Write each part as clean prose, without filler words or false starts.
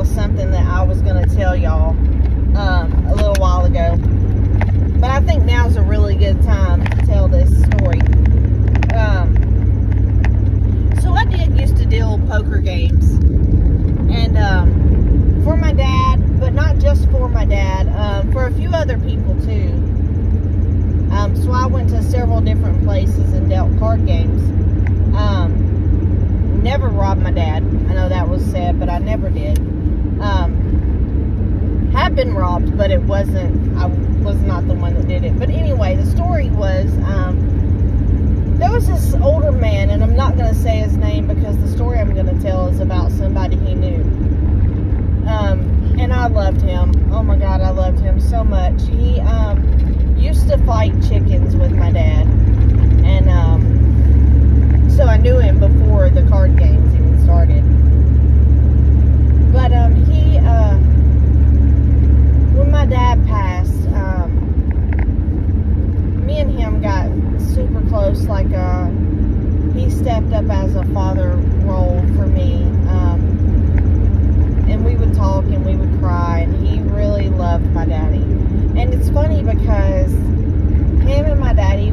was something that I was going to tell y'all a little while ago. But I think now's a really good time to tell this story. So I did used to deal poker games. And for my dad, but not just for my dad, for a few other people too. So I went to several different places and dealt card games. Never robbed my dad. I know that was sad, but I never did. Have been robbed, but it wasn't, I was not the one that did it. But anyway, the story was, there was this older man, and I'm not going to say his name because the story I'm going to tell is about somebody he knew. And I loved him. Oh my God, I loved him so much. He used to fight chickens with my dad. And so I knew him before the card games even started. But when my dad passed, me and him got super close. Like he stepped up as a father role for me, and we would talk and we would cry, and he really loved my daddy. And it's funny because him and my daddy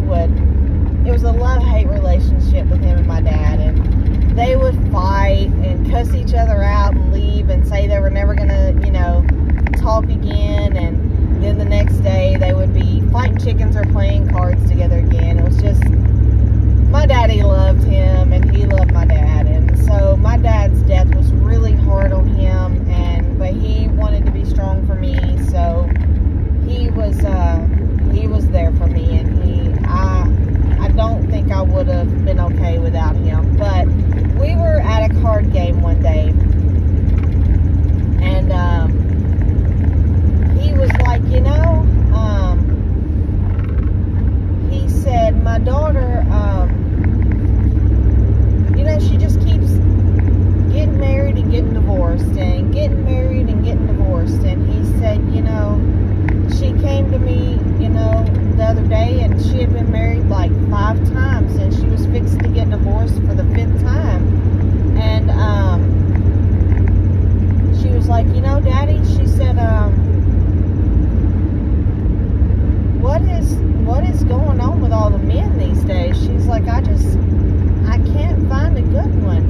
it was a love-hate relationship with him and my dad, and they would fight and cuss each other out and leave and say they were never gonna, talk again, and then the next day they would be fighting chickens or playing cards together again. It was just, my daddy loved him and he loved my dad, and so my dad's death was really hard on him, but he wanted to be strong for me, so he was there for me, and I don't think I would have been okay without him. But we were at a card game one day, and he was like, he said, my daughter, she just keeps getting married and getting divorced, and getting married and getting divorced. And he said, she came to me, the other day, and she had been married like 5 times, and she was fixing to get divorced for the 5th time. And she was like, Daddy, she said, what is going on with all the men these days? She's like, I can't find a good one.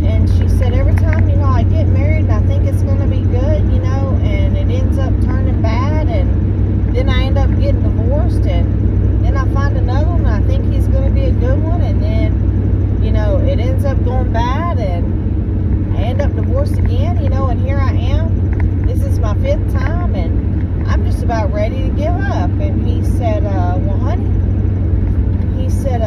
And she said, every time, I get married and I think it's going to be good, and it ends up turning bad, and then I end up getting divorced, and then I find another one and I think he's going to be a good one, and then, it ends up going bad, and I end up divorced again, and here I am. This is my 5th time, and I'm just about ready to give up. And he said, well, honey, he said,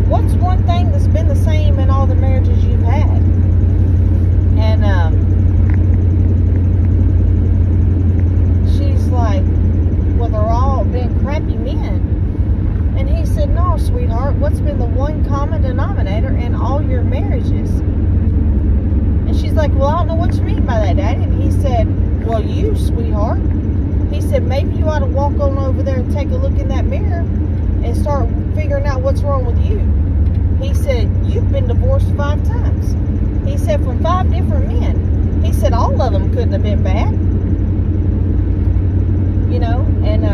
what's one thing that's been the same in all the marriages you've had? And she's like, well, they're all been crappy men. And he said, no, sweetheart, what's been the one common denominator in all your marriages? And she's like, well, I don't know what you mean by that, Daddy. And he said, well, you, sweetheart. He said, maybe you ought to walk on over there and take a look in that mirror and start figuring out what's wrong with you. He said, you've been divorced 5 times. He said, from 5 different men. He said, all of them couldn't have been bad. And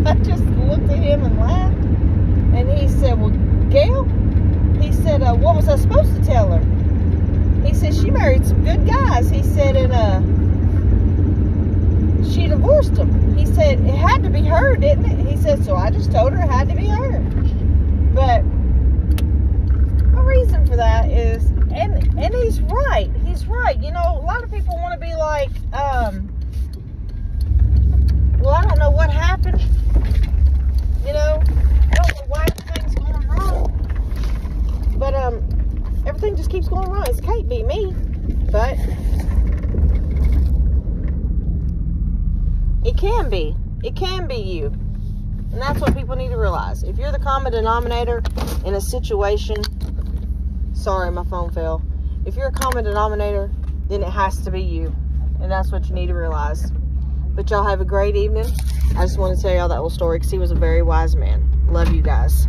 I just looked at him and laughed. And he said, well, Gail, he said, what was I supposed to tell her? He said, she married some good guys. He said, and she divorced them. He said, it had to be her, didn't it? He said, so I just told her it had to be her. But the reason for that is, and he's right. He's right. A lot of people want to be like, well, I don't know what happened. I don't know why everything's going wrong. But everything just keeps going wrong. It can't be me. But it can be. It can be you. And that's what people need to realize. If you're the common denominator in a situation, sorry, my phone fell. If you're a common denominator, then it has to be you. And that's what you need to realize. But y'all have a great evening. I just want to tell y'all that little story because he was a very wise man. Love you guys.